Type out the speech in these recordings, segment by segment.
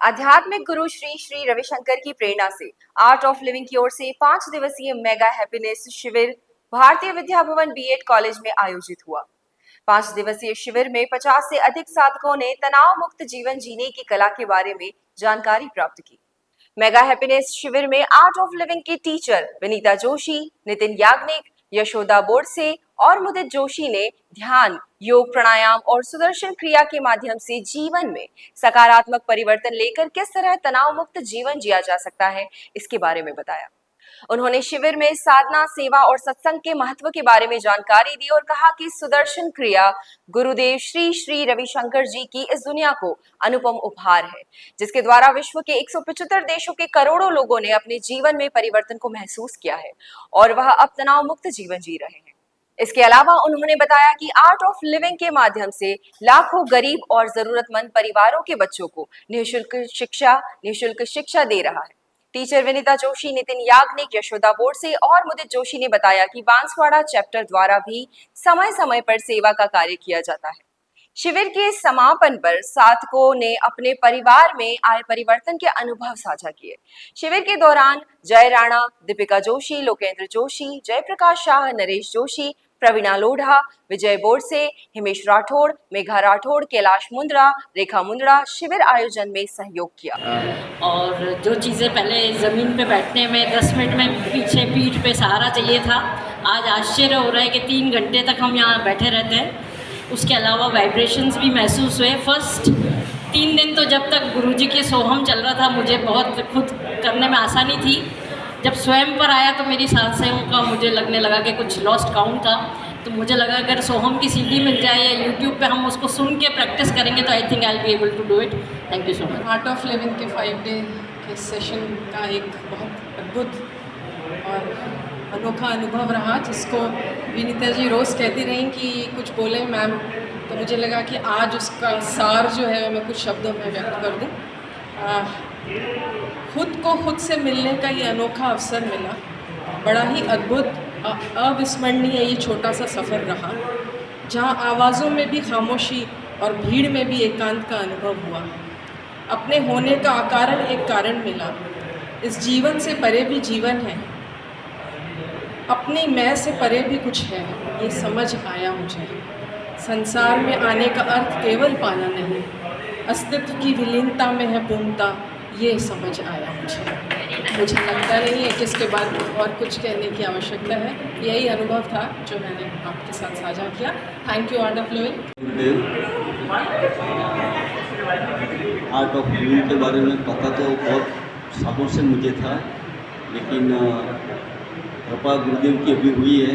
आध्यात्मिक गुरु श्री श्री रविशंकर की प्रेरणा से आर्ट ऑफ लिविंग की ओर से 5 दिवसीय मेगा हैप्पीनेस शिविर भारतीय विद्या भवन बीएड कॉलेज में आयोजित हुआ। 5 दिवसीय शिविर में 50 से अधिक साधकों ने तनाव मुक्त जीवन जीने की कला के बारे में जानकारी प्राप्त की। मेगा हैप्पीनेस शिविर में आर्ट ऑफ लिविंग के टीचर विनीता जोशी, नितिन याग्निक, यशोदा बोरसे और मुदित जोशी ने ध्यान, योग, प्राणायाम और सुदर्शन क्रिया के माध्यम से जीवन में सकारात्मक परिवर्तन लेकर किस तरह तनाव मुक्त जीवन जिया जा सकता है, इसके बारे में बताया। उन्होंने शिविर में साधना, सेवा और सत्संग के महत्व के बारे में जानकारी दी और कहा कि सुदर्शन क्रिया गुरुदेव श्री श्री रविशंकर जी की इस दुनिया को अनुपम उपहार है, जिसके द्वारा विश्व के 175 देशों के करोड़ों लोगों ने अपने जीवन में परिवर्तन को महसूस किया है और वह अब तनाव मुक्त जीवन जी रहे हैं। इसके अलावा उन्होंने बताया कि आर्ट ऑफ लिविंग के माध्यम से लाखों गरीब और जरूरतमंद परिवारों के बच्चों को निःशुल्क शिक्षा दे रहा है। टीचर विनीता जोशी, नितिन याग्निक, यशोदा बोरसे और मुदित जोशी ने बताया कि बांसवाड़ा चैप्टर द्वारा भी समय समय पर सेवा का कार्य किया जाता है। शिविर के समापन पर साधकों ने अपने परिवार में आए परिवर्तन के अनुभव साझा किए। शिविर के दौरान जय राणा, दीपिका जोशी, लोकेंद्र जोशी, जयप्रकाश शाह, नरेश जोशी, प्रवीणा लोढ़ा, विजय बोरसे, हिमेश राठौड़, मेघा राठौड़, कैलाश मुंद्रा, रेखा मुंद्रा शिविर आयोजन में सहयोग किया। और जो चीज़ें पहले ज़मीन पे बैठने में 10 मिनट में पीछे पीठ पे सहारा चाहिए था, आज आश्चर्य हो रहा है कि 3 घंटे तक हम यहाँ बैठे रहते हैं। उसके अलावा वाइब्रेशंस भी महसूस हुए। फर्स्ट 3 दिन तो जब तक गुरुजी के सोहम चल रहा था, मुझे बहुत खुद करने में आसानी थी। जब स्वयं पर आया तो मेरी सांसों का मुझे लगने लगा कि कुछ लॉस्ट काउंट था। तो मुझे लगा अगर सोहम की सीडी मिल जाए या यूट्यूब पे हम उसको सुन के प्रैक्टिस करेंगे तो I think I will be able to do it. Thank you so much. Art of living के 5 डे के सेशन का एक बहुत अद्भुत और अनोखा अनुभव रहा, जिसको विनीता जी रोज़ कहती रहीं कि कुछ बोले मैम, तो मुझे लगा कि आज उसका सार जो है मैं कुछ शब्दों में व्यक्त कर दूँ। खुद को खुद से मिलने का ये अनोखा अवसर मिला। बड़ा ही अद्भुत, अविस्मरणीय ये छोटा सा सफ़र रहा, जहाँ आवाज़ों में भी खामोशी और भीड़ में भी एकांत का अनुभव हुआ। अपने होने का अकारण एक कारण मिला। इस जीवन से परे भी जीवन है, अपनी मैं से परे भी कुछ है, ये समझ आया मुझे। संसार में आने का अर्थ केवल पाना नहीं, अस्तित्व की विलीनता में है पूर्णता, ये समझ आया मुझे लगता नहीं है कि इसके बाद और कुछ कहने की आवश्यकता है। यही अनुभव था जो मैंने आपके साथ साझा किया। Thank you art of living. Art of living के बारे में पता तो बहुत सालों से मुझे था, लेकिन कृपा गुरुदेव की अभी हुई है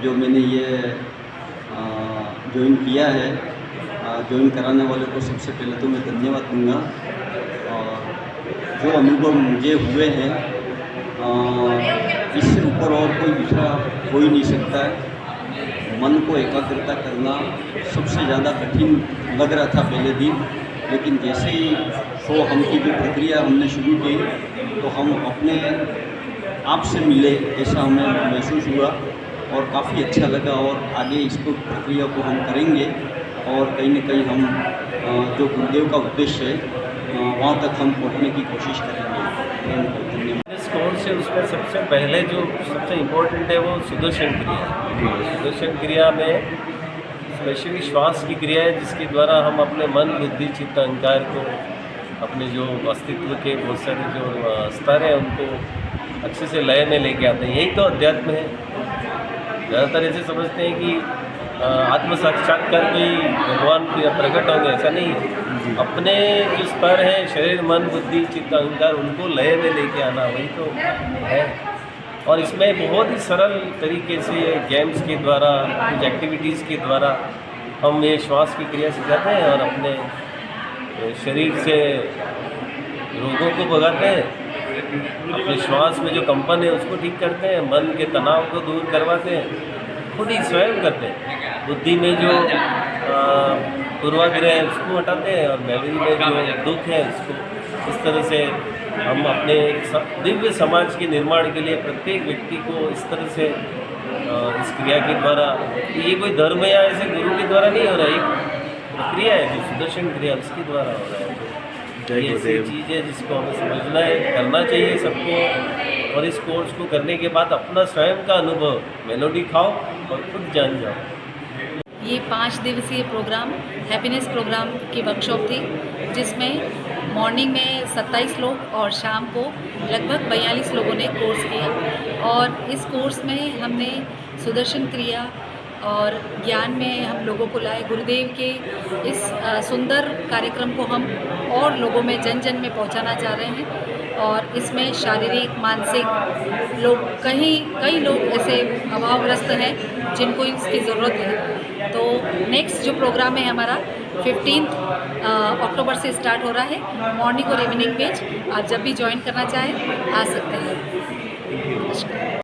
जो मैंने ये ज्वाइन किया है। ज्वाइन कराने वाले को सबसे पहले तो मैं धन्यवाद दूंगा। और जो अनुभव मुझे हुए हैं, इससे ऊपर और कोई दूसरा हो ही नहीं सकता है। मन को एकाग्रता करना सबसे ज़्यादा कठिन लग रहा था पहले दिन, लेकिन जैसे ही हम की जो प्रक्रिया हमने शुरू की तो हम अपने आप से मिले, ऐसा हमें महसूस हुआ और काफ़ी अच्छा लगा। और आगे इसको प्रक्रिया को हम करेंगे और कहीं न कहीं हम जो गुरुदेव का उद्देश्य है वहाँ तक हम पहुँचने की कोशिश करेंगे। इस कोर्स है उसमें सबसे पहले जो सबसे इम्पोर्टेंट है वो सुदर्शन क्रिया है। सुदर्शन क्रिया में स्पेशली श्वास की क्रिया है, जिसके द्वारा हम अपने मन, बुद्धि, चित्त, अहंकार को, अपने जो अस्तित्व के बहुत सारे जो स्तर हैं उनको अच्छे से लय में लेके आते हैं। यही तो अध्यात्म है। ज़्यादातर ऐसे समझते हैं कि आत्म साक्षात्कार कोई भगवान प्रकट होंगे, ऐसा नहीं है। अपने जो स्तर हैं, शरीर, मन, बुद्धि, चित्त, अहंकार, उनको लय में लेके आना, वही तो है। और इसमें बहुत ही सरल तरीके से गेम्स के द्वारा, कुछ एक्टिविटीज़ के द्वारा हम ये श्वास की क्रिया सिखाते हैं और अपने शरीर से रोगों को भगाते हैं, अपने श्वास में जो कंपन है उसको ठीक करते हैं, मन के तनाव को दूर करवाते हैं, खुद ही स्वयं करते हैं। बुद्धि में जो पूर्वाग्रह है उसको हटाते हैं और मेमोरी में जो दुख है उसको, इस तरह से हम अपने दिव्य समाज के निर्माण के लिए प्रत्येक व्यक्ति को इस तरह से इस क्रिया के द्वारा, ये कोई धर्म या ऐसे गुरु के द्वारा नहीं हो रहा है, एक प्रक्रिया है जो सुदर्शन क्रिया उसके द्वारा हो रहा है। ये ऐसी चीज़ है जिसको हमें समझना है, करना चाहिए सबको। और इस कोर्स को करने के बाद अपना स्वयं का अनुभव मेलोडी खाओ और खुद जान जाओ। ये 5 दिवसीय प्रोग्राम हैप्पीनेस प्रोग्राम की वर्कशॉप थी, जिसमें मॉर्निंग में 27 लोग और शाम को लगभग 42 लोगों ने कोर्स किया। और इस कोर्स में हमने सुदर्शन क्रिया और ज्ञान में हम लोगों को लाए। गुरुदेव के इस सुंदर कार्यक्रम को हम और लोगों में जन जन में पहुंचाना चाह रहे हैं। और इसमें शारीरिक मानसिक लोग कई लोग ऐसे अभावग्रस्त हैं जिनको इसकी ज़रूरत है। तो नेक्स्ट जो प्रोग्राम है हमारा 15 अक्टूबर से स्टार्ट हो रहा है। मॉर्निंग और इवनिंग बैच आप जब भी ज्वाइन करना चाहें आ सकते हैं।